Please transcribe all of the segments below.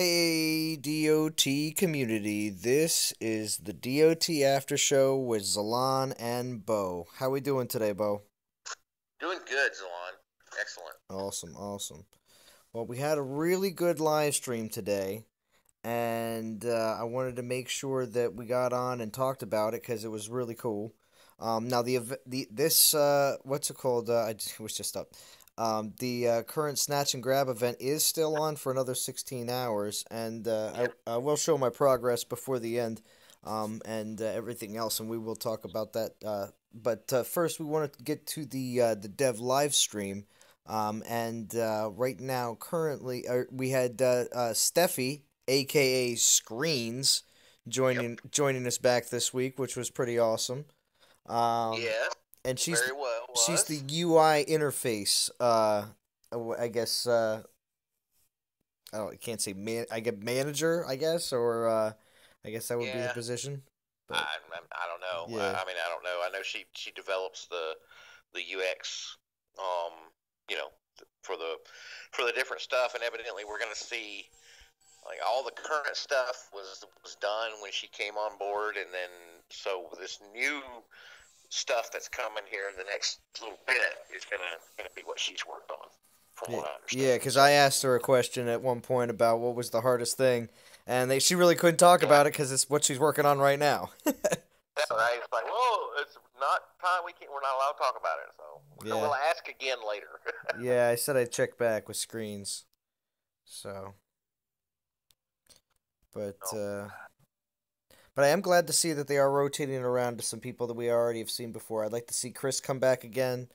Hey, DOT community. This is the DOT After Show with Zalon and Bo. How we doing today, Bo? Doing good, Zalon. Excellent. Awesome, awesome. Well, we had a really good live stream today, and I wanted to make sure that we got on and talked about it because it was really cool. Now the this what's it called? Was just up. The current snatch and grab event is still on for another 16 hours, and Yep. I will show my progress before the end, and everything else, and we will talk about that. But first, we want to get to the dev live stream. And right now, currently, we had Steffi, aka Screens, Yep. joining us back this week, which was pretty awesome. Um, Yes. and Very well she's the was. UI interface. I guess I can't say I get manager. I guess or I guess that would be the Yeah. position. But I don't know. yeah, I mean, I don't know. I know she develops the UX, um, you know, for the different stuff, and evidently we're gonna see like all the current stuff was done when she came on board, and then so this new stuff that's coming here in the next little bit is gonna be what she's worked on, from yeah, what I yeah. understand. Because So I asked her a question at one point about what was the hardest thing, and she really couldn't talk yeah. about it because it's what she's working on right now. Yeah, So right. It's like, well, it's not time. We're not allowed to talk about it. So yeah, we'll ask again later. yeah. I said I'd check back with screens. So, but Oh, uh, but I am glad to see that they are rotating around to some people that we already have seen before. I'd like to see Chris come back again,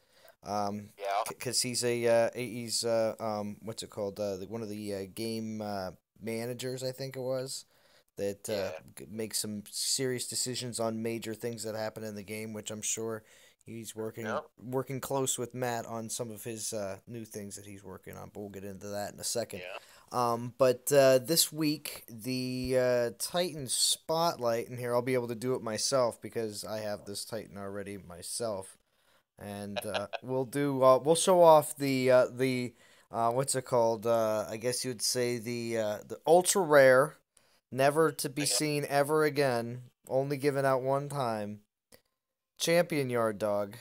yeah, because he's what's it called? One of the game managers, I think it was, that yeah, makes some serious decisions on major things that happen in the game, which I'm sure he's yeah. working close with Matt on some of his new things that he's working on. But we'll get into that in a second. Yeah. But this week, the Titan Spotlight, and here I'll be able to do it myself because I have this Titan already myself. And we'll show off the what's it called? I guess you'd say the ultra rare, never to be Yeah. seen ever again, only given out one time. Champion Yard Dog,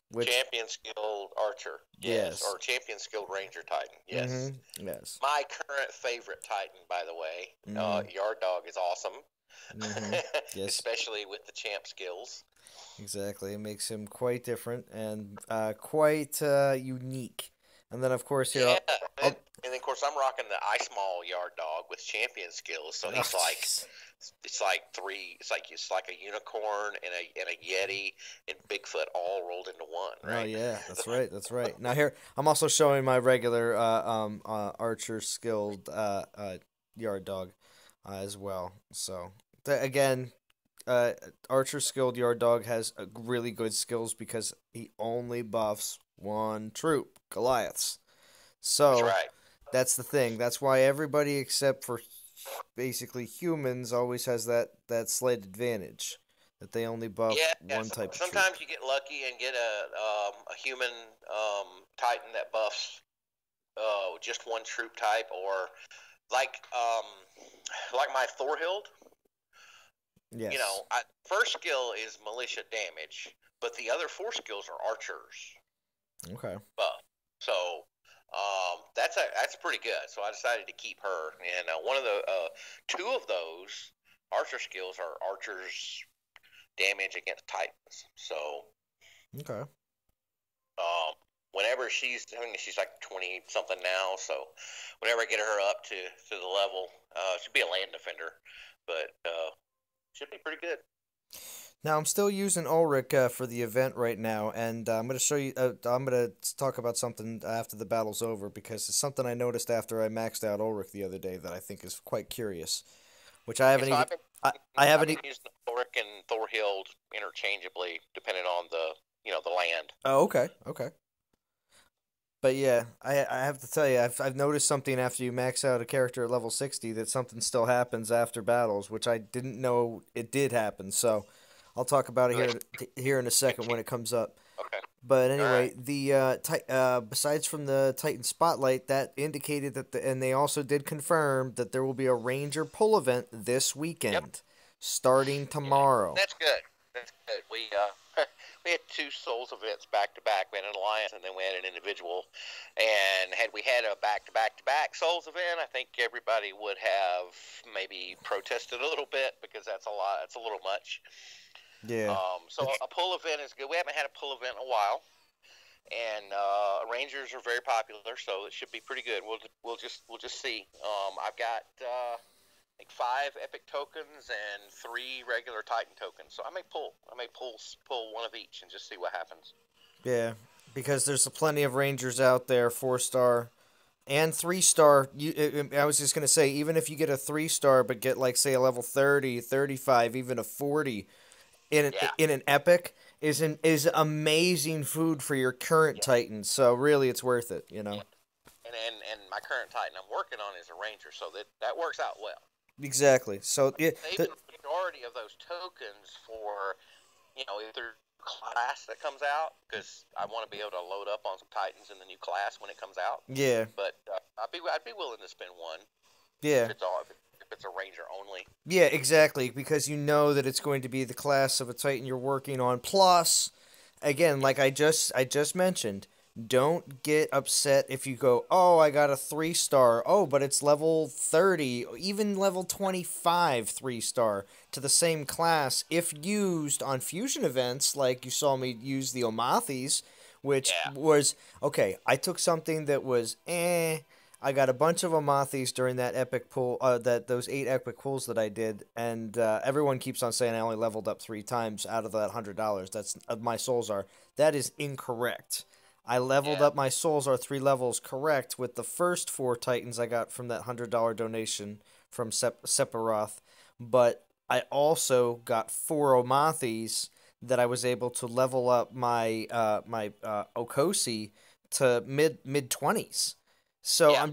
which Champion skilled archer. Yes, yes, or champion skilled ranger titan. Yes. yes, My current favorite titan, by the way. mm-hmm, Yard dog is awesome, yes. especially with the champ skills. Exactly. It makes him quite different and quite unique. And then, of course, here Yeah, I'll and then of course I'm rocking the ice mall yard dog with champion skills, so oh, he's like jeez. it's like three. It's like a unicorn and a yeti and Bigfoot all rolled into one, Oh right? yeah, that's right. That's right. Now here, I'm also showing my regular archer skilled yard dog as well. So again, uh, archer skilled yard dog has really good skills because he only buffs one troop, Goliaths. That's So right. that's the thing. That's why everybody except for basically humans always has that slight advantage that they only buff Yeah, yeah. one type of troop. Sometimes you get lucky and get a human titan that buffs just one troop type, or like like my Thorhild. Yes. First skill is militia damage, but the other four skills are archers Okay. buff. So that's pretty good. So I decided to keep her, and one of the two of those archer skills are archers damage against titans. So Okay. um, whenever I think she's like 20 something now. So whenever I get her up to the level, she'll be a land defender, but should be pretty good. Now I'm still using Ulrich for the event right now, and I'm gonna show you. I'm gonna talk about something after the battle's over because it's something I noticed after I maxed out Ulrich the other day that I think is quite curious, which I Yeah, haven't so even. I've been I I've haven't. been using Thoric and Thorhild interchangeably, depending on the land. Oh, okay. Okay. But yeah, I have to tell you, I've noticed something after you max out a character at level 60 that something still happens after battles, which I didn't know it did happen. So I'll talk about it Really? here in a second when it comes up. Okay. But All right. anyway, the besides from the Titan Spotlight, that indicated that and they also did confirm that there will be a Ranger pull event this Yep. weekend, starting Yeah. tomorrow. That's good. That's good. We we had two Souls events back to back. We had an alliance, and then we had an individual. And had we had a back to back to back Souls event, I think everybody would have maybe protested a little bit because that's a lot. That's a little much. Yeah, So a pull event is good. We haven't had a pull event in a while, and Rangers are very popular, so it should be pretty good. We'll just see. I've got like 5 epic tokens and 3 regular Titan tokens, so I may pull one of each and just see what happens. yeah, because there's plenty of Rangers out there, 4-star and 3-star. I was just gonna say, even if you get a 3-star, but get like say a level 30, 35, even a 40 Yeah, in an epic is amazing food for your current yeah, Titans. So really, it's worth it. yeah. And my current Titan I'm working on is a Ranger, so that works out well. Exactly. So Saving the majority of those tokens for either class that comes out because I want to be able to load up on some Titans in the new class when it comes out. yeah, But I'd be willing to spend one yeah, if it's a Ranger only. yeah, exactly. Because you know that it's going to be the class of a Titan you're working on. Plus, again, Yeah, like I just mentioned, don't get upset if you go, oh, I got a 3-star. Oh, but it's level 30, even level 25 3-star to the same class. If used on fusion events, like you saw me use the Omathis, which yeah, was okay. I took something that was eh. I got a bunch of Amathis during that epic pull, those 8 epic pulls that I did, and everyone keeps on saying I only leveled up 3 times out of that $100. That's my souls are. That is incorrect. I leveled yeah, up my souls are 3 levels correct with the first 4 Titans I got from that $100 donation from Sephiroth, but I also got 4 Omathis that I was able to level up my Okosi to mid 20s. So yeah,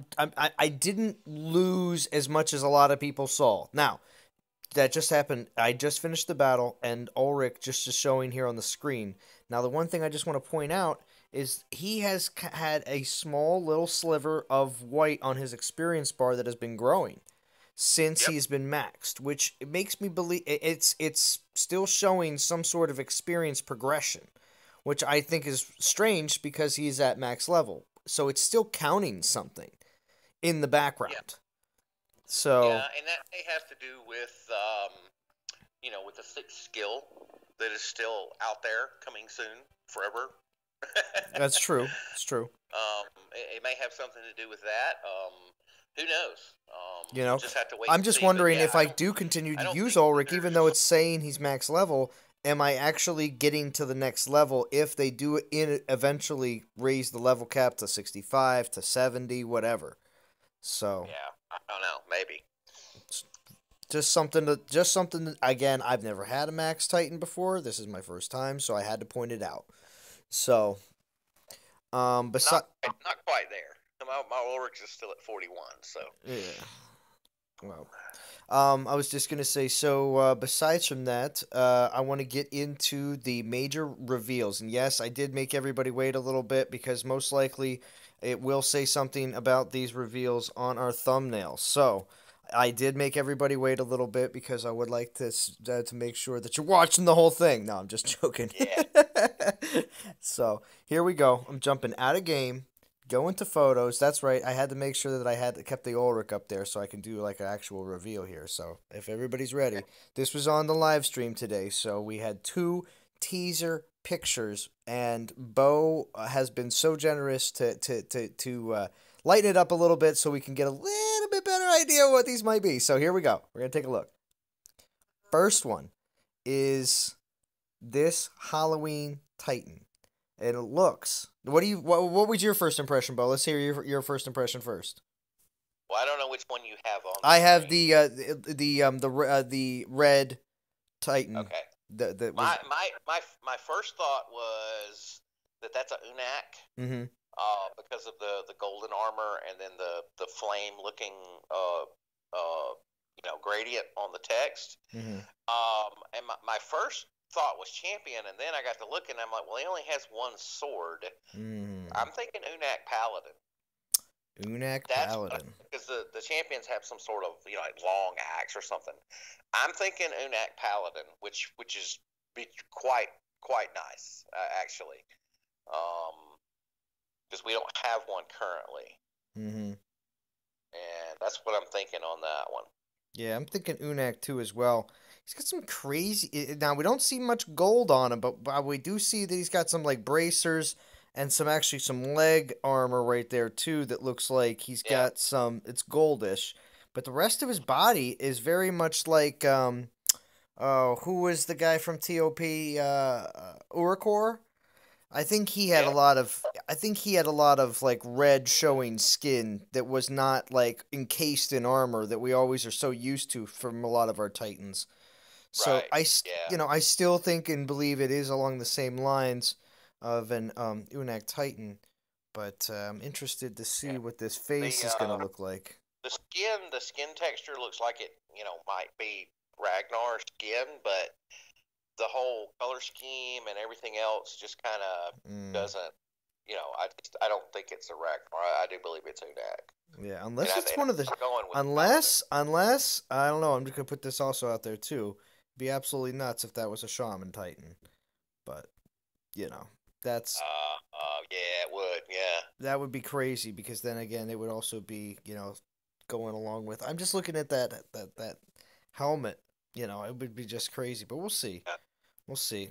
I didn't lose as much as a lot of people saw. Now, that just happened. I just finished the battle, and Ulrich just is showing here on the screen. Now, the one thing I just want to point out is he has had a small little sliver of white on his experience bar that has been growing since yep, he's been maxed, which makes me believe it's still showing some sort of experience progression, which I think is strange because he's at max level. So it's still counting something in the yeah, background. So yeah, and that may have to do with the 6th skill that is still out there coming soon, forever. that's true. It's true. It may have something to do with that. Who knows? You We'll know, just have to wait I'm and just see. But wondering yeah, if I do continue I to don't use think Ulrich, even though there's it's saying he's max level, am I actually getting to the next level if they do eventually raise the level cap to 65 to 70, whatever. So, yeah, I don't know, maybe. again, I've never had a max Titan before. This is my first time, so I had to point it out. So, Not besides, not quite there. My Ulrich is still at 41. So yeah, well, I was just gonna say, so besides from that, I want to get into the major reveals, and yes, I did make everybody wait a little bit because most likely it will say something about these reveals on our thumbnail. So I did make everybody wait a little bit because I would like to make sure that you're watching the whole thing. No, I'm just joking. yeah, So here we go. I'm jumping out of game. Go into photos. That's right. I had to make sure that I had kept the Ulrich up there so I can do like an actual reveal here. So if everybody's ready, this was on the live stream today. So we had 2 teaser pictures, and Bo has been so generous to lighten it up a little bit so we can get a little bit better idea what these might be. So here we go. We're gonna take a look. First one is this Halloween Titan. And it looks. What was your first impression, Bo? Let's hear your first impression first. well, I don't know which one you have on the I have screen. the red Titan Okay, that was. my first thought was that that's a Unak. Mm-hmm. Because of the golden armor and then the flame looking gradient on the text. Mm-hmm. And my first thought was champion, and then I got to looking, I'm like, well, he only has one sword. I'm thinking Unak Paladin. Unak That's Paladin. because the champions have some sort of like long axe or something. I'm thinking Unak Paladin, which is be quite nice actually, because we don't have one currently, and that's what I'm thinking on that one. Yeah, I'm thinking Unak too as well. He's got some crazy. Now we don't see much gold on him, but we do see that he's got some like bracers and some leg armor right there too. That looks like he's got some. It's goldish, but the rest of his body is very much like oh, who was the guy from TOP? Urikor. I think he had a lot of. I think he had a lot of like red showing skin that was not like encased in armor that we always are so used to from a lot of our Titans. So I still think and believe it is along the same lines of an Unak Titan, but I'm interested to see what this face is gonna look like. The skin texture looks like it, might be Ragnar's skin, but the whole color scheme and everything else just kind of doesn't. I don't think it's a Ragnar. I do believe it's Unak. Yeah, unless it's one of the unless I don't know. I'm just gonna put this also out there too. It'd be absolutely nuts if that was a Shaman Titan, but that's yeah, it would, yeah. That would be crazy because then again it would also be going along with. I'm just looking at that helmet. It would be just crazy, but we'll see. We'll see.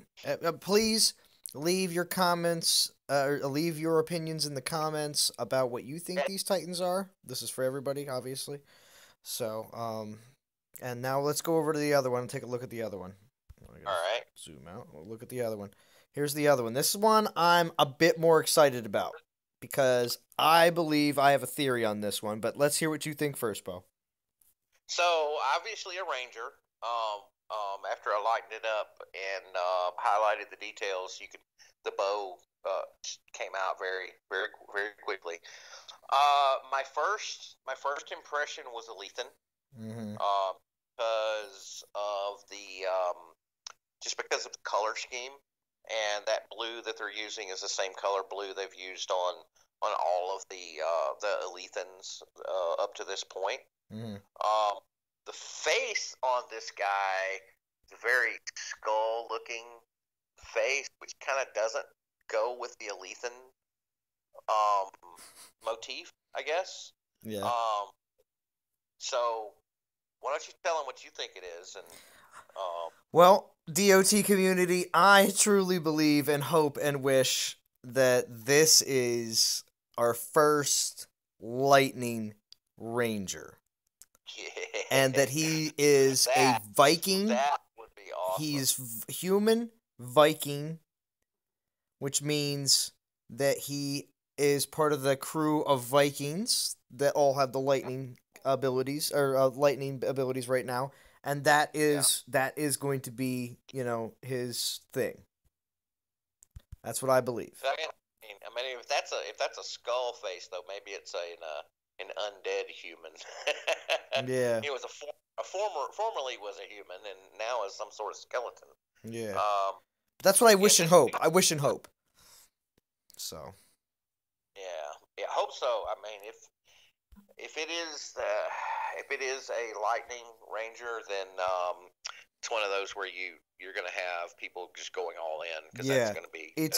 Please leave your comments, or leave your opinions in the comments about what you think these Titans are. This is for everybody, obviously. So, and now let's go over to the other one and take a look at the other one. All right. Zoom out. We'll look at the other one. Here's the other one. This one I'm a bit more excited about because I believe I have a theory on this one, but let's hear what you think first, Bo. So, obviously a ranger. After I lightened it up and highlighted the details, the bow came out very, very, very quickly. My first impression was Alethan, because of the color scheme, and that blue that they're using is the same color blue they've used on all of the Alethans up to this point. The face on this guy is a very skull-looking face, which kind of doesn't go with the Alethan motif, I guess. Yeah. So why don't you tell them what you think it is? And well, DOT community, I truly believe and hope and wish that this is our first Lightning Ranger. Yeah. And that he is a Viking. That would be awesome. He's human Viking, which means that he is part of the crew of Vikings that all have the lightning abilities right now, and that is going to be his thing. That's what I believe. I mean, if that's a skull face though, maybe it's an undead human. Yeah. He was formerly was a human, and now is some sort of skeleton. Yeah. That's what I wish and hope. I wish and hope. So. Yeah, I hope so. I mean, if it is a Lightning Ranger, then it's one of those where you're going to have people just going all in, because that's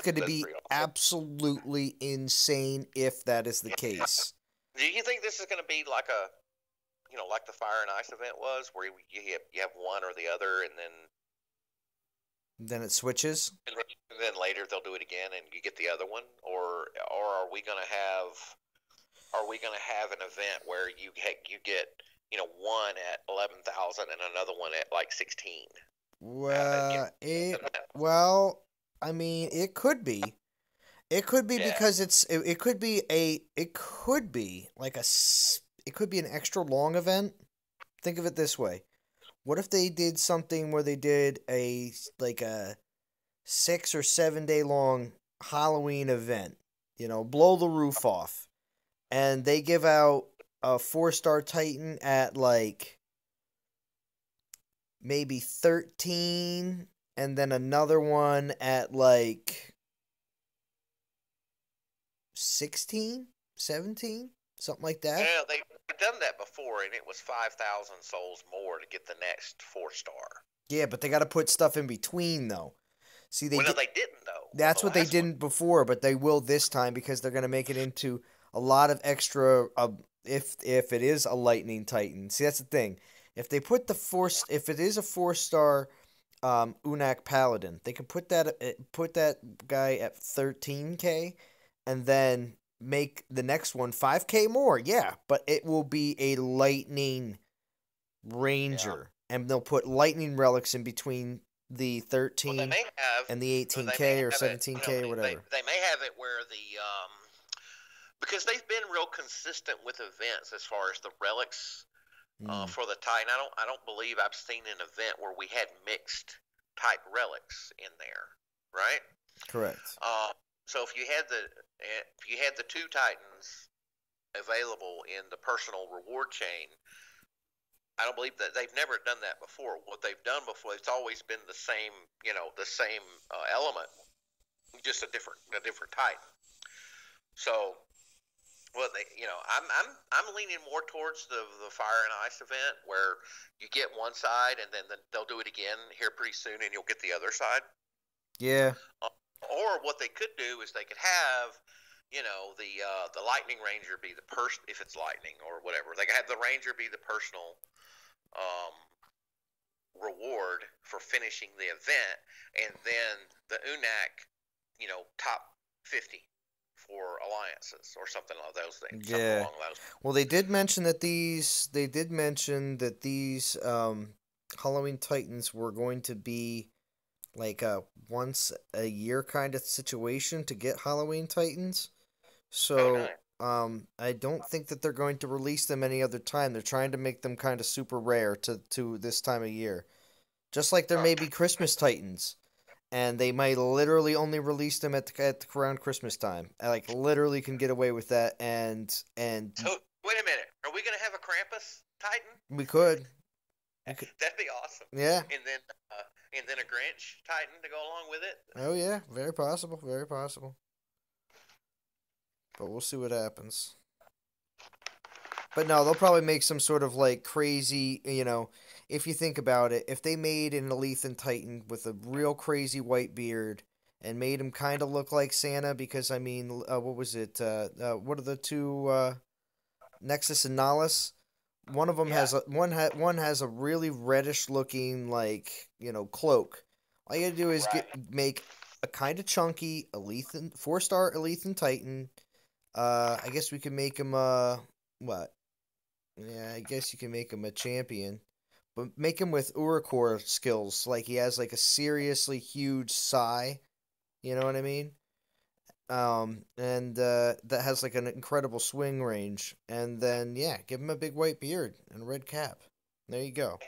going to be awesome. Absolutely insane if that is the case. Do you think this is going to be like like the Fire and Ice event was, where you have one or the other, and then it switches, and then later they'll do it again, and you get the other one, or are we going to have an event where you get one at 11,000 and another one at like 16? Well, I mean, it could be. It could be because it could be an extra long event. Think of it this way. What if they did something where they did a 6 or 7 day long Halloween event, blow the roof off, and they give out a 4-star Titan at like maybe 13 and then another one at like 16, 17, something like that. Yeah, they've done that before, and it was 5,000 souls more to get the next 4-star. Yeah, but they got to put stuff in between though. See, they Well, no, did. they didn't though on the That's what they last one. didn't before, but they will this time because they're going to make it into a lot of extra. If it is a lightning titan, see that's the thing. If they put the force, if it is a 4-star Unak paladin, they can put that guy at 13K, and then make the next one 5K more. Yeah, but it will be a lightning Yeah. ranger, and they'll put lightning relics in between the Well, they 13 may have, and the or they may 18K or have it. 17K or whatever. They may have it where because they've been real consistent with events as far as the relics Mm, for the Titan. I don't believe I've seen an event where we had mixed type relics in there, right? correct. So if you had the two Titans available in the personal reward chain, I don't believe that they've never done that before. What they've done before, it's always been the same, the same element, just a different Titan. So, well, I'm leaning more towards the Fire and Ice event where you get one side and then they'll do it again here pretty soon, and you'll get the other side. Yeah, Or what they could do is they could have, the Lightning Ranger be the person if it's lightning or whatever. They could have the Ranger be the personal um, reward for finishing the event, and then the UNAC, top 50 for alliances or something like those things, something yeah. along those. Well, they did mention that these Halloween Titans were going to be like a once a year kind of situation to get Halloween Titans. Oh, So, nice. I don't think that they're going to release them any other time. They're trying to make them kind of super rare to this time of year. Just like there Huh. may be Christmas Titans, and they might literally only release them at around Christmas time. I like literally can get away with that, and So wait a minute, are we going to have a Krampus Titan? we could, we could, That'd be awesome. yeah. And then a Grinch Titan to go along with it. Oh yeah, very possible, very possible. But we'll see what happens. But no, they'll probably make some sort of like crazy, if you think about it, if they made an Alethan Titan with a real crazy white beard and made him kind of look like Santa, because I mean, what was it? What are the two Nexus Annale? One of them Yeah. has one has a really reddish looking like cloak. All you gotta do is Right. make a kind of chunky Alethan 4-star Alethan Titan. I guess we could make him what? Yeah, I guess you can make him a champion, but make him with Urukor skills. Like he has like a seriously huge sai. You know what I mean? And that has like an incredible swing range. And then yeah, give him a big white beard and a red cap. There you go.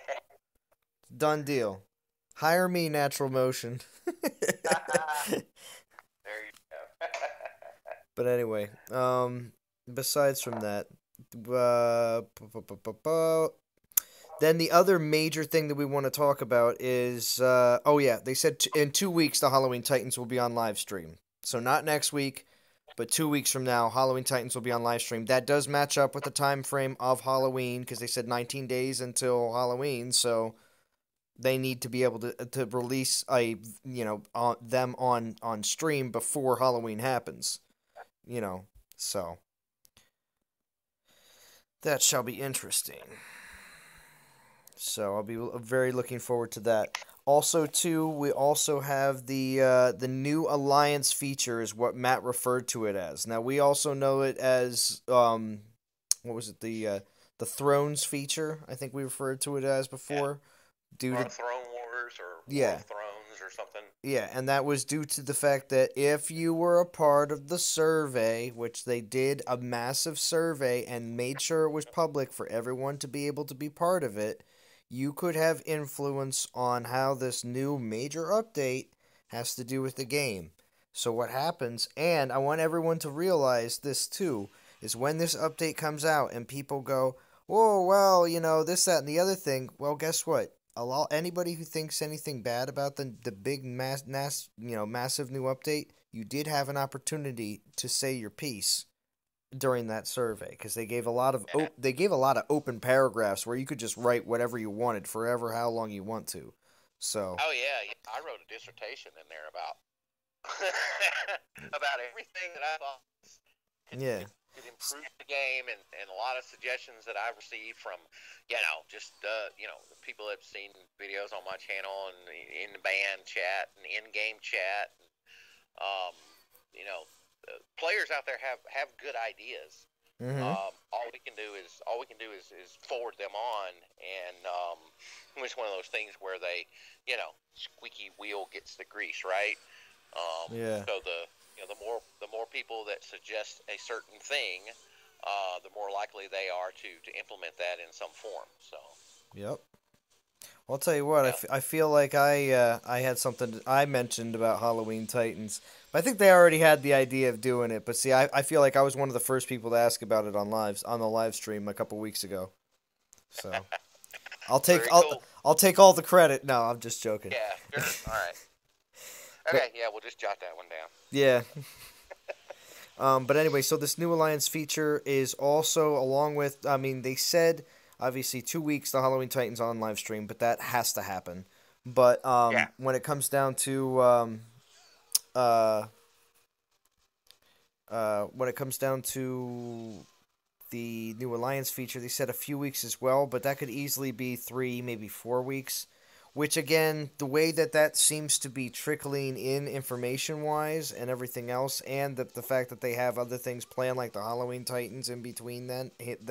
Done deal. Hire me, Natural Motion. There you go. But anyway, besides from that, uh, then the other major thing that we want to talk about is, oh yeah, they said in 2 weeks the Halloween Titans will be on live stream. So not next week, but 2 weeks from now, Halloween Titans will be on live stream. That does match up with the time frame of Halloween because they said 19 days until Halloween. So they need to be able to release them on stream before Halloween happens. So that shall be interesting. So I'll be very looking forward to that. Also, too, we also have the new alliance feature is what Matt referred to it as. Now we also know it as what was it the Thrones feature? I think we referred to it as Yeah. before. Due to Throne Wars or War yeah of Thrones or something. yeah, and that was due to the fact that if you were a part of the survey, which they did a massive survey and made sure it was public for everyone to be able to be part of it, you could have influence on how this new major update has to do with the game. So, what happens, and I want everyone to realize this too, is when this update comes out and people go, oh, well, this, that, and the other thing, well, guess what? anybody who thinks anything bad about the big massive new update, you did have an opportunity to say your piece during that survey because Yeah. they gave a lot of open paragraphs where you could just write whatever you wanted forever, how long you want to. So Oh yeah, yeah. I wrote a dissertation in there about about everything that I thought could yeah, could, could improve the game, and a lot of suggestions that I've received from just the people that have seen videos on my channel and in the band chat and in game chat. And, um, players out there have good ideas. mm-hmm. All we can do is forward them on, and it's one of those things where squeaky wheel gets the grease, right? Yeah, So the more people that suggest a certain thing, the more likely they are to implement that in some form. So yep. I'll tell you what, yeah, I feel like I had something I mentioned about Halloween Titans, but I think they already had the idea of doing it. But see, I feel like I was one of the first people to ask about it on the live stream a couple weeks ago. So I'll take very cool. I'll take all the credit. No, I'm just joking. Yeah, sure. All right. But Okay, yeah, we'll just jot that one down. yeah. But anyway, so this new alliance feature is also along with. I mean, they said obviously 2 weeks the Halloween Titans on live stream, but that has to happen. But Yeah. when it comes down to uh, when it comes down to the new alliance feature, they said a few weeks as well, but that could easily be 3, maybe 4 weeks. Which again, the way that seems to be trickling in information wise and everything else, and the fact that they have other things planned like the Halloween Titans in between then it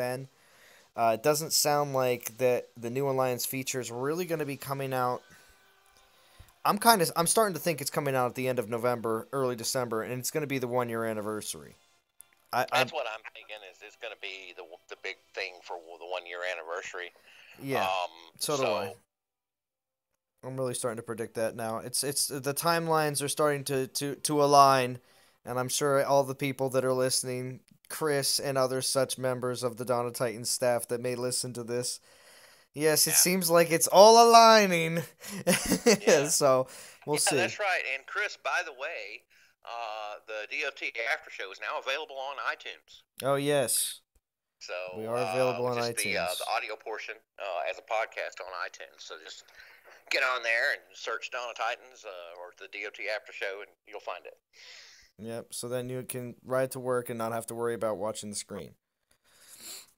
doesn't sound like that the new alliance feature is really going to be coming out. I'm starting to think it's coming out at the end of November, early December, and it's going to be the 1 year anniversary. I'm That's what I'm thinking. Is it's going to be the big thing for the 1 year anniversary? Yeah, so do I. So I'm really starting to predict that now. It's the timelines are starting to align, and I'm sure all the people that are listening, Chris and other such members of the Dawn of Titans staff that may listen to this, yes, it yeah, seems like it's all aligning. yeah, So we'll yeah. see. That's right. And Chris, by the way, the DOT Aftershow is now available on iTunes. Oh yes, So we are available on just the iTunes. audio portion as a podcast on iTunes. So just get on there and search Dawn of Titans or the DOT After Show, and you'll find it. Yep. So then you can ride to work and not have to worry about watching the screen.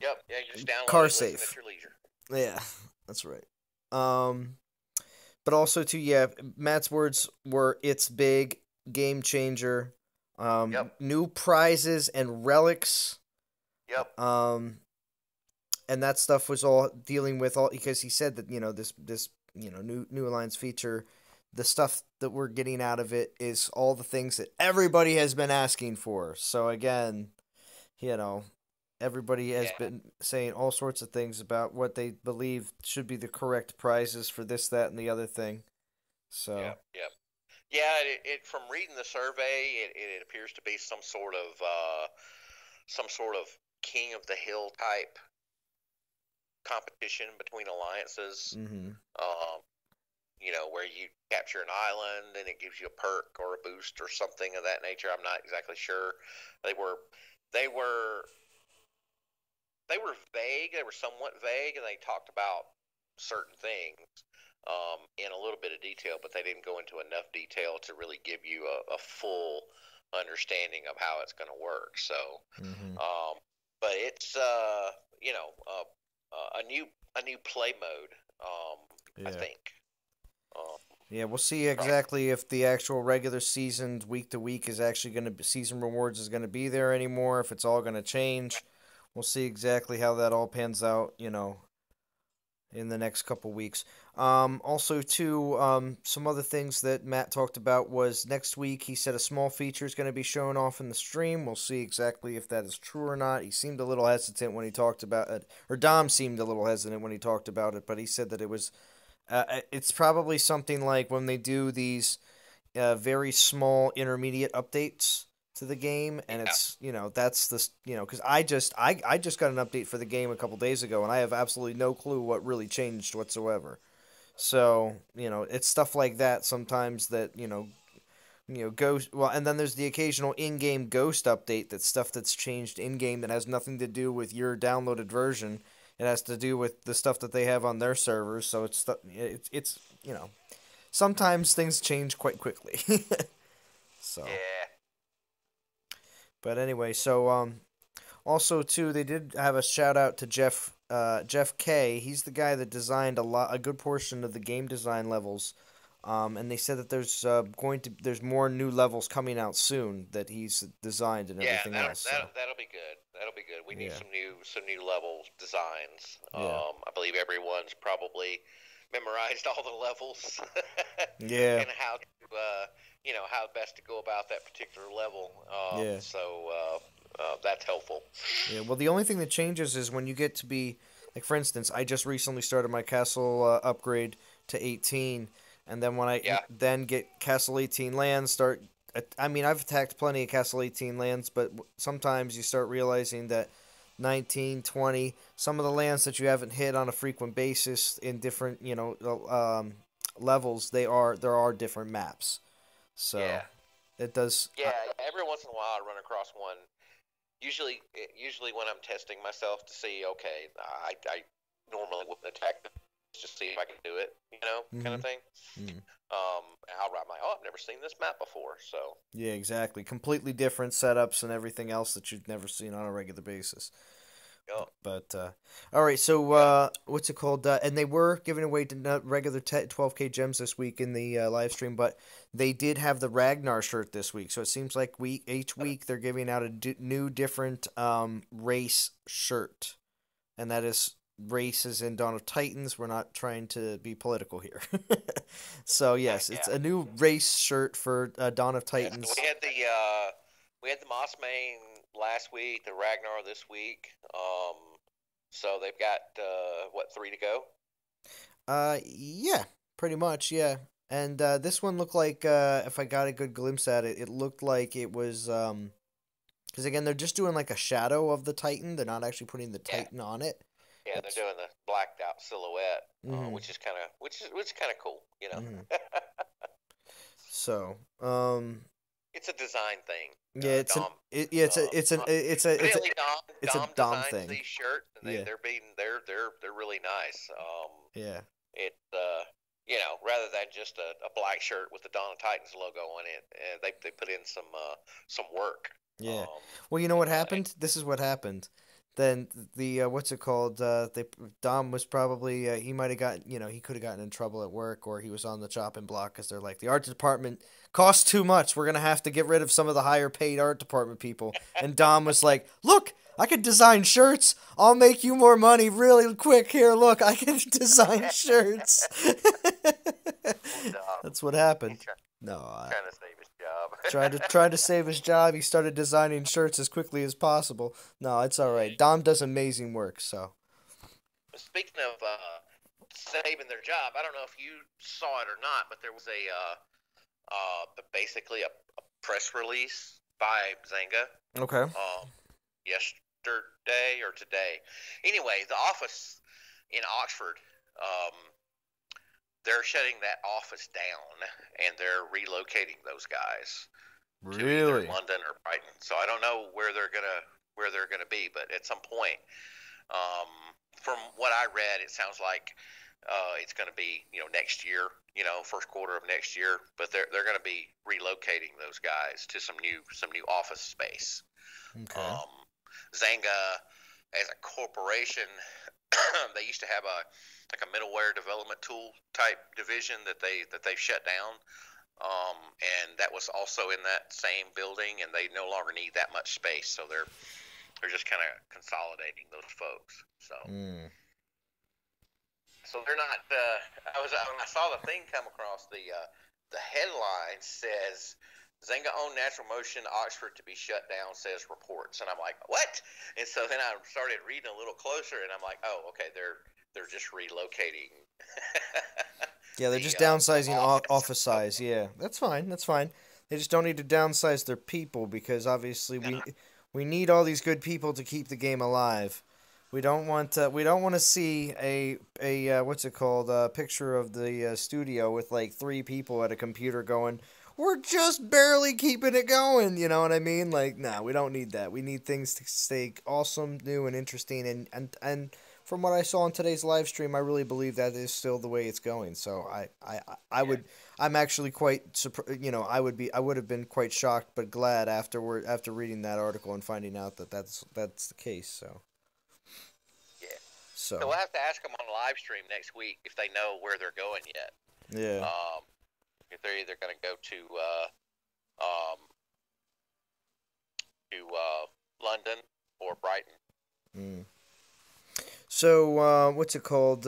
Yep, yeah, you just download Car it, listen at safe. your leisure. Yeah, that's right. Um, but also too, yeah, Matt's words were it's big, game changer, Yep, new prizes and relics. yep, Um, and that stuff was all dealing with all because he said that this new alliance feature, the stuff that we're getting out of it is all the things that everybody has been asking for. So again, you know, everybody has yeah, been saying all sorts of things about what they believe should be the correct prizes for this, that, and the other thing. So yep, yep. Yeah, from reading the survey, it appears to be some sort of king of the hill type competition between alliances. mm-hmm. Um, where you capture an island and it gives you a perk or a boost or something of that nature. I'm not exactly sure. They were they were they were vague. They were somewhat vague, and they talked about certain things in a little bit of detail, but they didn't go into enough detail to really give you a full understanding of how it's going to work. So, Mm-hmm. but it's a new play mode. I Yeah. think. Um, Yeah, we'll see right. exactly if the actual regular season week to week is actually going to be season rewards is going to be there anymore, if it's all going to change. We'll see exactly how that all pans out, in the next couple weeks. Also, too, some other things that Matt talked about was next week he said a small feature is going to be shown off in the stream. We'll see exactly if that is true or not. He seemed a little hesitant when he talked about it, or Dom seemed a little hesitant when he talked about it, but he said that it's probably something like when they do these very small intermediate updates to the game, and Yeah. it's that's the because I just got an update for the game a couple days ago, and I have absolutely no clue what really changed whatsoever. So, it's stuff like that sometimes that, ghost. Well, and then there's the occasional in-game ghost update. That's stuff that's changed in-game that has nothing to do with your downloaded version. It has to do with the stuff that they have on their servers. So it's sometimes things change quite quickly. So, Yeah. but anyway, so also too, they did have a shout out to Jeff K. He's the guy that designed a good portion of the game design levels. And they said that there's more new levels coming out soon that he's designed and Yeah, everything else. So that'll be good. That'll be good. We need yeah, some new level designs. yeah, I believe everyone's probably memorized all the levels yeah, and how to how best to go about that particular level. yeah, That's helpful. yeah. Well, the only thing that changes is when you get to be like, for instance, I just recently started my castle upgrade to 18, and then when I Yeah, then get castle 18 lands, I mean, I've attacked plenty of castle 18 lands, but sometimes you start realizing that 19, 20, some of the lands that you haven't hit on a frequent basis in different, levels, there are different maps. So yeah, it does. yeah. Every once in a while, I run across one. Usually when I'm testing myself to see, okay, I normally wouldn't attack this, just see if I can do it, kind Hmm. of thing. Hmm. And I'm like, oh, I've never seen this map before, so Yeah, exactly. Completely different setups and everything else that you've never seen on a regular basis. yeah, But all right, so yeah. what's it called? And they were giving away regular 12K gems this week in the live stream, but they did have the Ragnar shirt this week. So it seems like each week they're giving out a new different race shirt, and that is races in Dawn of Titans. We're not trying to be political here. So yes, it's Yeah. a new race shirt for Dawn of Yeah, so Titans. we had the Moss Main last week, the Ragnar this week. So they've got what, three to go? Yeah, pretty much, yeah. And this one looked like, if I got a good glimpse at it, it looked like it was, because again, they're just doing like a shadow of the Titan. They're not actually putting the Yeah, Titan on it. yeah, they're That's, doing the blacked out silhouette, mm-hmm, which is kind of cool, mm-hmm. So, It's a design thing. yeah, Dom, yeah, evidently it's a Dom Dom designs thing. these shirts, and Yeah, they're really nice. yeah, It rather than just a black shirt with the Dawn of Titans logo on it, they put in some work. yeah. Well, you know what happened? This is what happened. Then the what's it called? Dom was probably he might have gotten, he could have gotten in trouble at work, or he was on the chopping block because they're like, the art department costs too much. We're gonna have to get rid of some of the higher paid art department people. And Dom was like, look, I could design shirts. I'll make you more money really quick. Here, look, I can design shirts. Poor Dom. That's what He's happened. No, trying to save his job. try to save his job. He started designing shirts as quickly as possible. No, it's all right. Dom does amazing work. So Speaking of saving their job, I don't know if you saw it or not, but there was basically a press release by Zanga okay. yesterday or today. Anyway, the office in Oxford, um, they're shutting that office down and they're relocating those guys to either Really? London or Brighton. So I don't know where they're gonna be, but at some point, um, from what I read, it sounds like it's going to be next year, first quarter of next year. But they're going to be relocating those guys to some new office space. Okay. Um, Zanga, as a corporation, they used to have a middleware development tool type division that they've shut down. And that was also in that same building, and they no longer need that much space, so they're just kind of consolidating those folks. Mm. So they're not. When I saw the thing come across, the headline says Zynga owned Natural Motion Oxford to be shut down, says reports, and I'm like, what? And so then I started reading a little closer, and I'm like, oh, okay, they're just relocating. Yeah, they're the just downsizing office So, size. Yeah, that's fine. That's fine. They just don't need to downsize their people because obviously we need all these good people to keep the game alive. We don't want to see a what's it called, a picture of the studio with like three people at a computer going, we're just barely keeping it going. You know what I mean? Like, nah, we don't need that. We need things to stay awesome, new, and interesting. And from what I saw on today's live stream, I really believe that is still the way it's going. So I Yeah, would. I'm actually quite I would have been quite shocked but glad after reading that article and finding out that that's the case. yeah. So So we'll have to ask them on live stream next week if they know where they're going yet. yeah. Um, if they're either going to go um, to London or Brighton. Mm. So what's it called?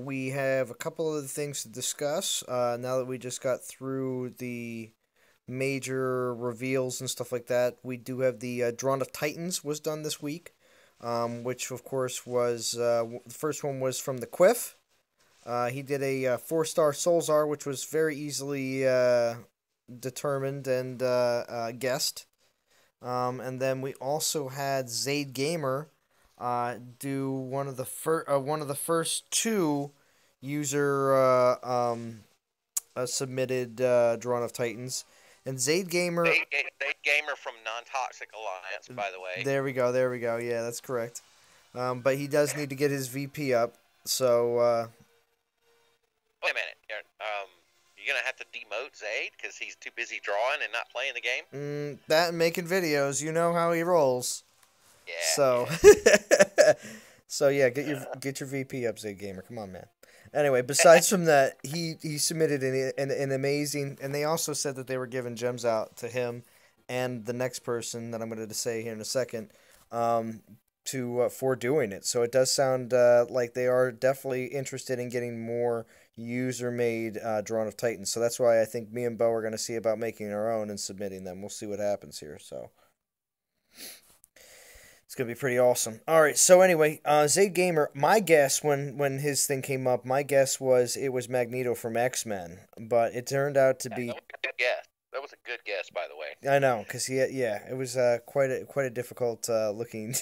We have a couple of things to discuss. Now that we just got through the major reveals and stuff like that, we do have the Drawn of Titans was done this week, which of course was the first one was from the Quiff. He did a 4-star Soulzar, which was very easily determined and guessed. And then we also had Zaid Gamer do one of the first two user submitted Drawn of Titans, and Zaid Gamer. They gamer from Non Toxic Alliance, by the way. There we go. There we go. Yeah, that's correct. But he does need to get his VP up. So Wait a minute. You're gonna have to demote Zaid because he's too busy drawing and not playing the game. that and making videos, you know how he rolls. Yeah. So, Yeah. so yeah, get your VP up, Zaid Gamer. Come on, man. Anyway, besides from that, he submitted an amazing, and they also said that they were giving gems out to him and the next person that I'm going to say here in a second, to for doing it. So it does sound like they are definitely interested in getting more user-made Drawn of Titans. So that's why I think me and Bo are going to see about making our own and submitting them. We'll see what happens here. So it's gonna be pretty awesome. All right. So anyway, Zayd Gamer. My guess when his thing came up, my guess was it was Magneto from X-Men, but it turned out to be. That was a good guess. That was a good guess, by the way. I know, cause it was quite a difficult looking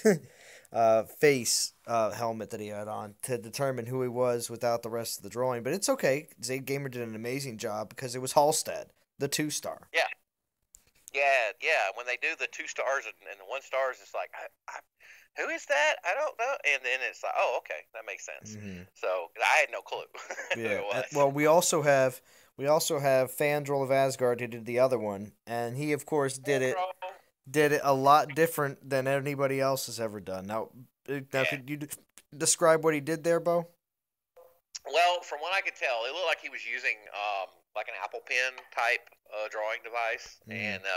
face helmet that he had on to determine who he was without the rest of the drawing. But it's okay. Zayd Gamer did an amazing job because it was Halstead, the 2-star. Yeah. Yeah. When they do the 2 stars and the 1 stars, it's like, who is that? I don't know. And then it's like, oh, okay, that makes sense. Mm-hmm. So I had no clue who Yeah. it was. Well, we also have Fandral of Asgard who did the other one, and he of course did it a lot different than anybody else has ever done. Now, could you describe what he did there, Bo? Well, from what I could tell, it looked like he was using like an Apple Pen type drawing device and an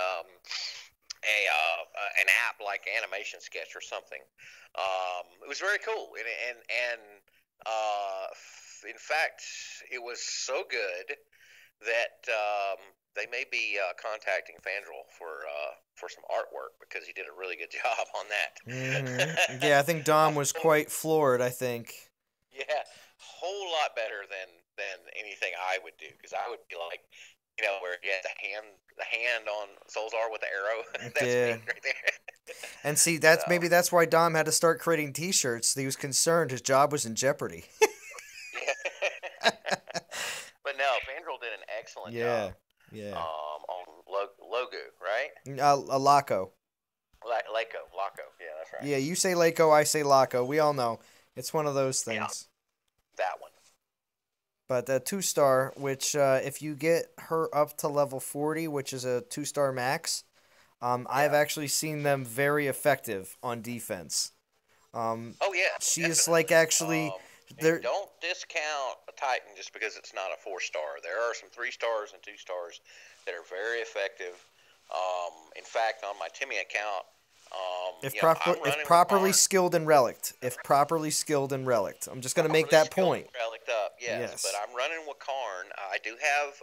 app like Animation Sketch or something. It was very cool, and in fact, it was so good that they may be contacting Fandral for some artwork because he did a really good job on that. Mm-hmm. Yeah, I think Dom was quite floored. I think. Yeah, whole lot better than anything I would do because I would be like, where he had the hand on Soulzar with the arrow. That's me right there. And see, maybe that's why Dom had to start creating T-shirts. He was concerned his job was in jeopardy. Yeah. But no, Fandral did an excellent job. Yeah. On Logo, right? Laco. Laco. Yeah, that's right. Yeah, you say Laco, I say Laco. We all know. It's one of those things. Yeah, that one. But the 2-star, which if you get her up to level 40, which is a 2-star max, I've actually seen them very effective on defense. Oh yeah, she's like actually. Don't discount a Titan just because it's not a 4-star. There are some 3 stars and 2 stars that are very effective. In fact, on my Timmy account, if properly skilled and relict, I'm just gonna make that point. Relict up, yes. But I'm running with Karn. I do have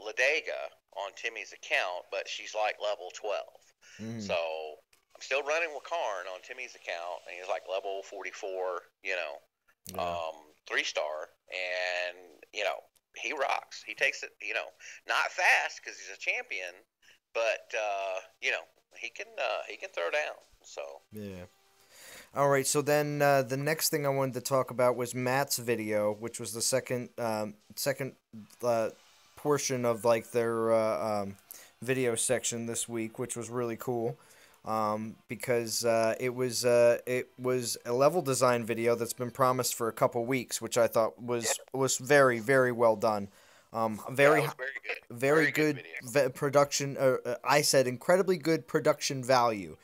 Ladega on Timmy's account, but she's like level 12. So I'm still running with Karn on Timmy's account, and he's like level 44. 3-star, and he rocks. He takes it. Not fast because he's a champion, but he can throw down. So yeah. All right, so then the next thing I wanted to talk about was Matt's video, which was the second uh, portion of like their video section this week, which was really cool. Because it was a level design video that's been promised for a couple weeks, which I thought Yeah, was very very well done. yeah, it Very was very good. very Very good good video. production. I said incredibly good production value.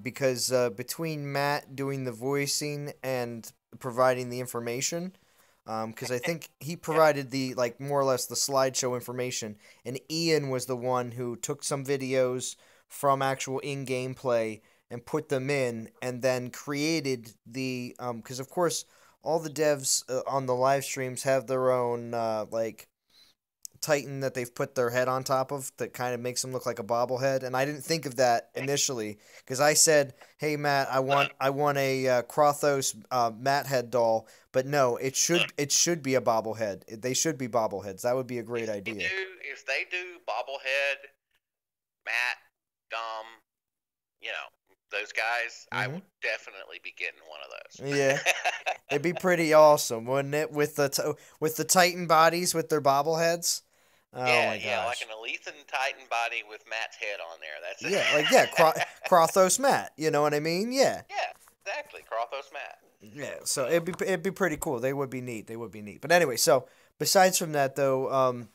Because between Matt doing the voicing and providing the information, because I think he Yeah, provided the like more or less the slideshow information, and Ian was the one who took some videos from actual in-game play and put them in, and then created the because of course all the devs on the live streams have their own like Titan that they've put their head on top of that kind of makes them look like a bobblehead. And I didn't think of that initially because I said, "Hey Matt, I want a Krothos Matt head doll," but no, it should be a bobblehead. They should be bobbleheads. That would be a great idea. if they do bobblehead, Matt, Dom, you know, those guys, I Hmm. will definitely be getting one of Yeah, those. it'd be pretty awesome, wouldn't it? With the Titan bodies with their bobbleheads. Oh Yeah, my yeah, like gosh. an Alethan Titan body with Matt's head on there. That's it. Yeah, like Krothos Matt. You know what I mean? Yeah. Yeah, exactly. Krothos Matt. Yeah, so So, it'd be pretty cool. They would be neat. They would be neat. But anyway, so besides from that though,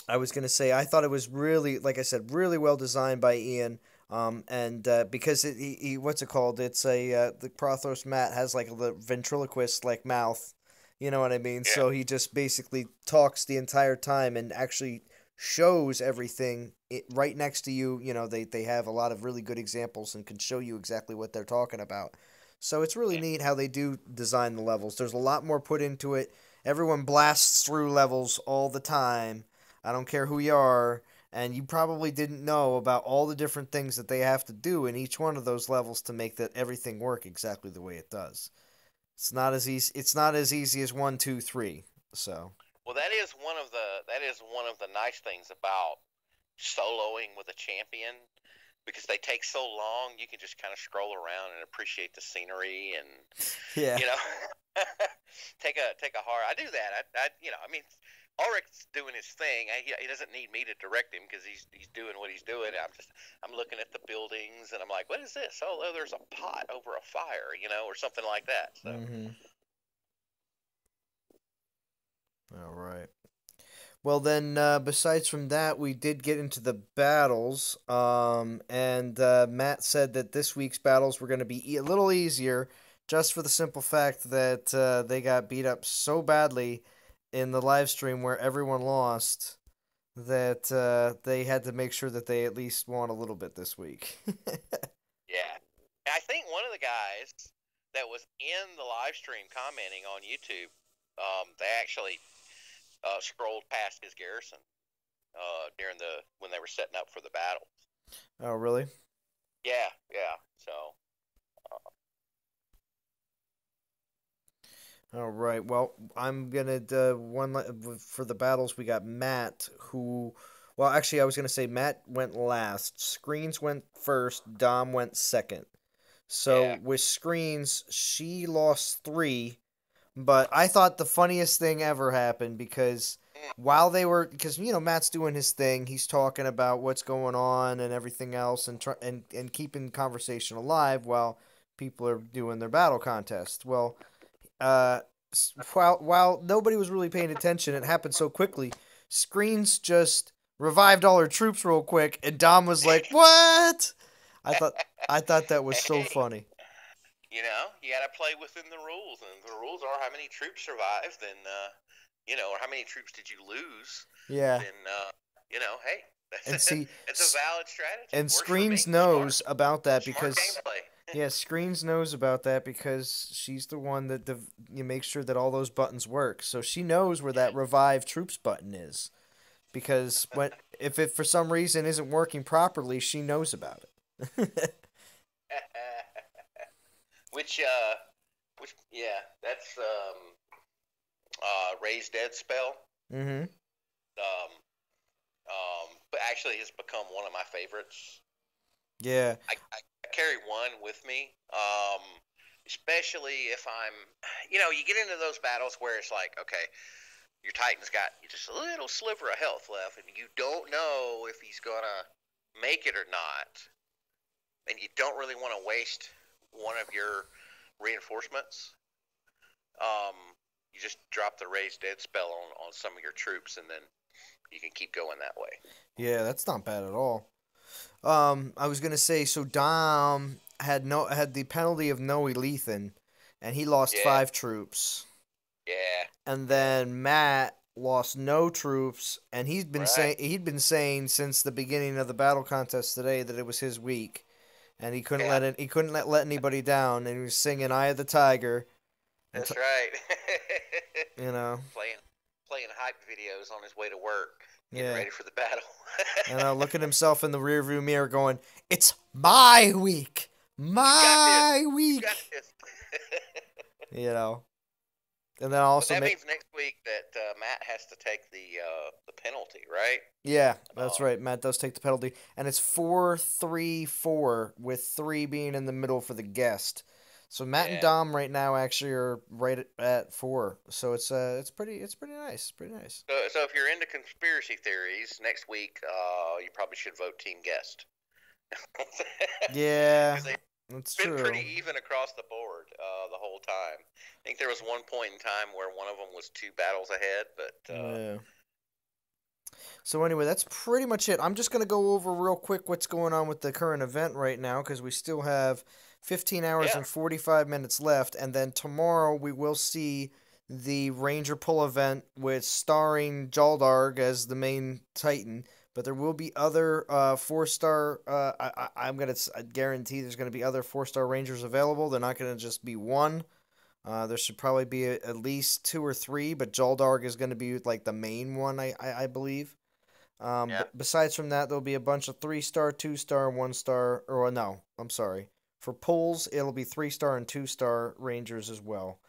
I was gonna say I thought it was really, like I said, really well designed by Ian. And because he what's it called? It's a the Prothos Matt has like the ventriloquist like mouth. You know what I mean? yeah, So he just basically talks the entire time and actually shows everything right next to you. You know, they have a lot of really good examples and can show you exactly what they're talking about. So it's really yeah. neat how they do design the levels. There's a lot more put into it. Everyone blasts through levels all the time. I don't care who you are, and you probably didn't know about all the different things that they have to do in each one of those levels to make that everything work exactly the way it does. It's not as easy. It's not as easy as one, two, three. So. Well, that is one of the nice things about soloing with a champion because they take so long. You can just kind of scroll around and appreciate the scenery and Yeah. you know take a hard. I do that. I mean, Ulrich's doing his thing. He doesn't need me to direct him because he's doing what he's doing. I'm looking at the buildings and I'm like, what is this? Oh, there's a pot over a fire, or something like that. So Mm-hmm. All right. Well, then, besides from that, we did get into the battles. And Matt said that this week's battles were going to be a little easier, just for the simple fact that they got beat up so badly in the live stream where everyone lost that they had to make sure that they at least won a little bit this week. yeah, I think one of the guys that was in the live stream commenting on YouTube, they actually scrolled past his garrison during when they were setting up for the battle. Oh, really? Yeah, yeah. So All right. Well, I'm gonna for the battles. We got Matt, who, well, actually, I was gonna say Matt went last. Screens went first. Dom went second. So yeah, with Screens, she lost three, but I thought the funniest thing ever happened because while they were, because Matt's doing his thing, he's talking about what's going on and everything else, and and keeping conversation alive while people are doing their battle contest. Well, uh, while nobody was really paying attention, it happened so quickly. Screens just revived all her troops real quick, and Dom was like, "What?" I thought I thought that was so hey, funny. you got to play within the rules, and the rules are how many troops survived, and or how many troops did you lose? Yeah, Then hey, that's and see, it's a valid strategy. and Works for Screens me. Smart, knows about that smart because gameplay. yeah, Screens knows about that because she's the one that you make sure that all those buttons work. So she knows where that revive troops button is because when if it for some reason isn't working properly, she knows about it. which yeah, that's raised dead spell. Mm-hmm. But actually has become one of my favorites. Yeah. I carry one with me, especially if I'm, you get into those battles where it's like, okay, your Titan's got just a little sliver of health left, and you don't know if he's gonna make it or not, and you don't really want to waste one of your reinforcements. Um, you just drop the raised dead spell on some of your troops, and then you can keep going that way. Yeah, that's not bad at all. I was gonna say, so Dom had the penalty of no Lethan, and he lost Yeah, 5 troops. yeah, And yeah. then Matt lost no troops, and Right. he'd been saying since the beginning of the battle contest today that it was his week, and Yeah, he couldn't let anybody down, and he was singing "Eye of the Tiger," and that's right. you know, playing playing hype videos on his way to work, getting yeah, ready for the battle. and look at himself in the rearview mirror, going, "It's my week, You got this. my You got week," this. you know, and then But also that make. means next week that Matt has to take the penalty, right? Yeah, that's Um, right. Matt does take the penalty, and it's 4-3-4 with 3 being in the middle for the guest. So Matt and yeah. Dom right now actually are right at 4. So it's pretty nice, pretty nice. So if you're into conspiracy theories, next week you probably should vote Team Guest Yeah, because they've that's been true. pretty even across the board the whole time. I think there was one point in time where one of them was 2 battles ahead, but Yeah. So anyway, that's pretty much it. I'm just gonna go over real quick what's going on with the current event right now because we still have 15 hours yeah, and 45 minutes left, and then tomorrow we will see the Ranger Pull event with starring Jaldarg as the main Titan. But there will be other 4-star. I'm gonna guarantee there's gonna be other 4-star Rangers available. They're not gonna just be one. There should probably be at least 2 or 3, but Jaldarg is going to be like the main one, I believe. yeah, Besides from that, there'll be a bunch of 3-star, 2-star, 1-star, or no, I'm sorry. For pulls, it'll be 3-star and 2-star Rangers as well.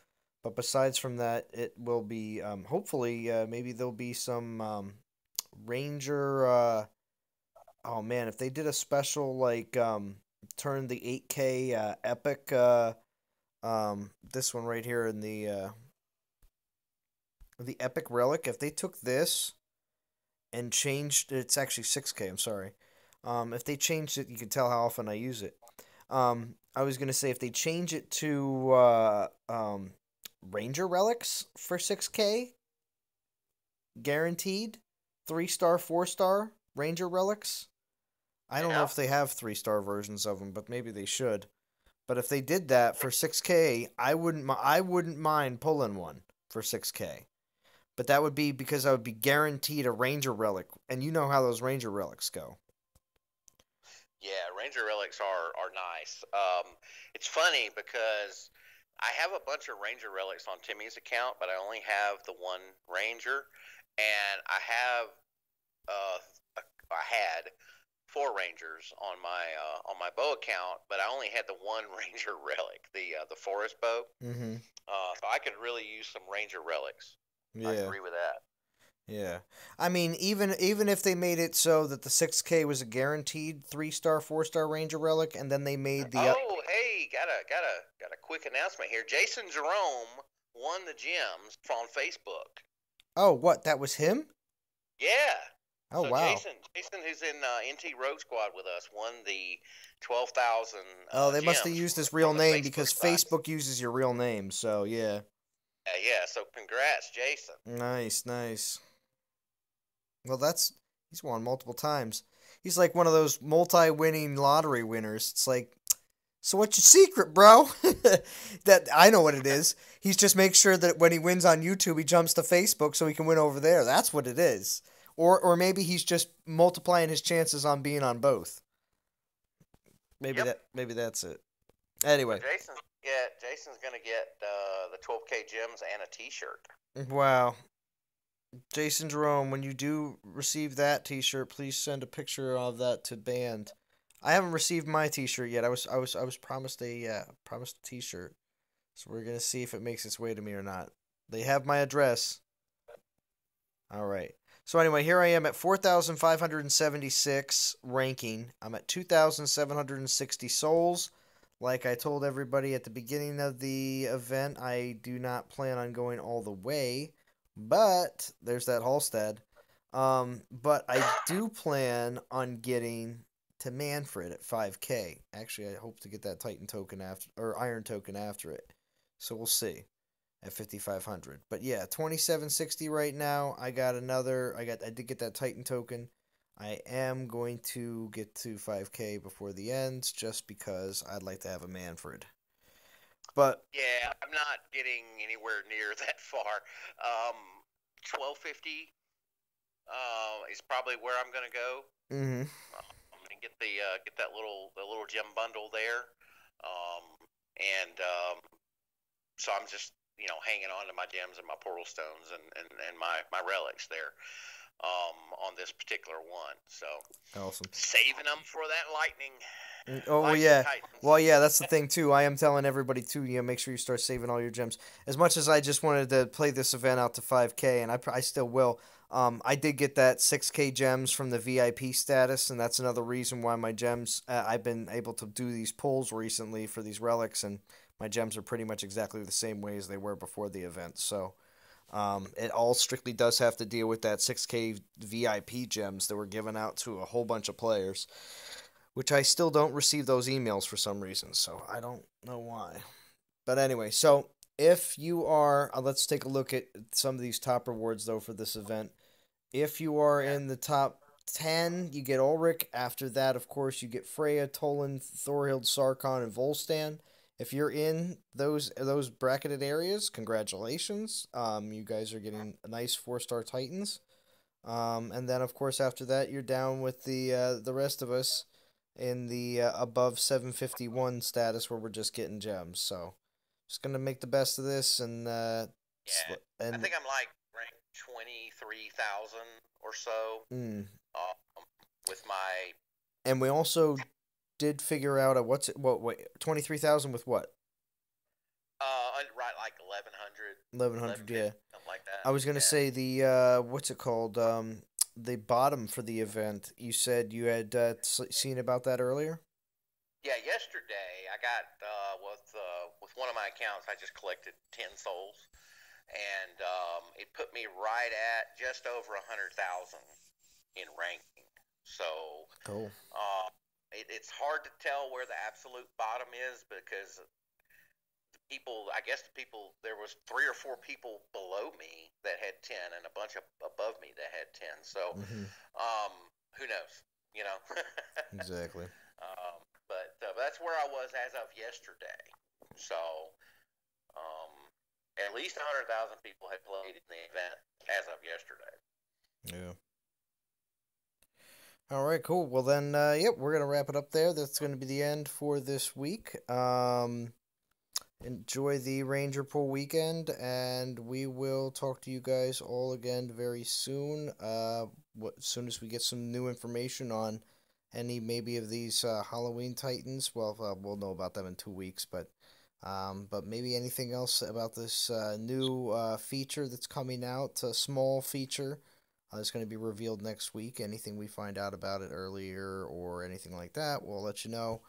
But besides from that, it will be hopefully maybe there'll be some Ranger. Oh man, if they did a special like turn the 8K epic this one right here in the epic relic, if they took this and changed it's actually 6K, I'm sorry. If they changed it, you can tell how often I use it. I was gonna say if they change it to Ranger relics for 6K, guaranteed, 3-star, 4-star Ranger relics. I don't know yeah. if they have 3-star versions of them, but maybe they should. But if they did that for 6K, I wouldn't mind pulling one for 6K. But that would be because I would be guaranteed a Ranger relic, and you know how those Ranger relics go. Yeah, Ranger relics are nice. It's funny because I have a bunch of Ranger relics on Timmy's account, but I only have the one Ranger, and uh, I had 4 Rangers on my bow account, but I only had the one Ranger relic, the forest bow. Mm-hmm. So I could really use some Ranger relics. I Yeah, agree with that. yeah. I mean, even if they made it so that the 6K was a guaranteed 3-star, 4-star Ranger relic, and then they made the Oh, hey, got a quick announcement here. Jason Jerome won the gems on Facebook. oh, what, that was him? Yeah. Oh So wow. Jason, who's in NT Rogue Squad with us, won the 12,000 Oh, they must have gems used his real from the name Facebook because site. Facebook uses your real name. So yeah, Yeah. So congrats, Jason. nice, nice. Well, he's won multiple times. He's like one of those multi-winning lottery winners. It's like, so what's your secret, bro? That I know what it is. He's just makes sure that when he wins on YouTube, he jumps to Facebook so he can win over there. That's what it is. Or maybe he's just multiplying his chances on being on both. Yep. Maybe that's it. So Anyway, Jason's gonna get the 12K gems and a T-shirt. wow. Jason Jerome, when you do receive that T-shirt, please send a picture of that to band. I haven't received my T-shirt yet. I was promised a T-shirt, so we're gonna see if it makes its way to me or not. They have my address. All right. So anyway, here I am at 4,576 ranking. I'm at 2,760 souls. Like I told everybody at the beginning of the event, I do not plan on going all the way, but there's that Halstead. But I do plan on getting to Manfred at 5K. Actually, I hope to get that Titan token after, or Iron token after it. So we'll see at 5,500. But yeah, 2,760 right now. I did get that Titan token. I am going to get to 5K before the end just because I'd like to have a Manfred. But Yeah, I'm not getting anywhere near that far. 1250 is probably where I'm gonna go. mhm. I'm gonna get that the little gem bundle there, and so I'm just hanging on to my gems and my portal stones and my relics there on this particular one. So Awesome. saving them for that Oh well, lightning yeah. titans. Well, yeah, that's the thing too. I am telling everybody too. Make sure you start saving all your gems. As much as I just wanted to play this event out to 5K, and I still will. I did get that 6K gems from the VIP status, and that's another reason why my gems. I've been able to do these pulls recently for these relics, and my gems are pretty much exactly the same way as they were before the event. So, it all strictly does have to deal with that 6K VIP gems that were given out to a whole bunch of players, which I still don't receive those emails for some reason, so I don't know why. But anyway, so if you are, let's take a look at some of these top rewards though for this event. If you are Okay. in the top 10, you get Ulrich. After that, of course, you get Freya, Toland, Thorhild, Sarkon, and Volstan. If you're in those bracketed areas, congratulations. You guys are getting nice 4-star Titans. And then, of course, after that, you're down with the rest of us in the above 751 status where we're just getting gems. So, just gonna make the best of this Yeah, I and think I'm like ranked 23,000 or so mm, with my and we also did figure out a what's it what wait 23,000 with what right like 1100, 1100, yeah. 1150, something like that. I was gonna Yeah. say the what's it called the bottom for the event. You said you had seen about that earlier. Yeah, yesterday I got with one of my accounts. I just collected 10 souls, and it put me right at just over 100,000 in ranking. So Cool. uh, it's hard to tell where the absolute bottom is because I guess there was 3 or 4 people below me that had 10, and a bunch of above me that had 10. So Mm-hmm. um, who knows? You know. Exactly. um, but that's where I was as of yesterday. So um, at least 100,000 people had played in the event as of yesterday. Yeah. All right, cool. Well then, yep, we're gonna wrap it up there. That's gonna be the end for this week. Enjoy the Ranger Pool weekend, and we will talk to you guys all again very soon. As soon as we get some new information on any maybe of these Halloween Titans, well, we'll know about them in 2 weeks. But maybe anything else about this new feature that's coming out, a small feature. It's going to be revealed next week. Anything we find out about it earlier or anything like that, we'll let you know.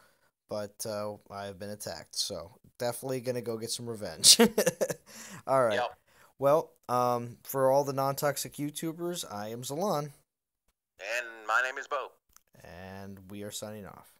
But I've been attacked, so definitely gonna go get some revenge. All right. Yep. Well, for all the non-toxic YouTubers, I am Zalon, And my name is Bo. and we are signing off.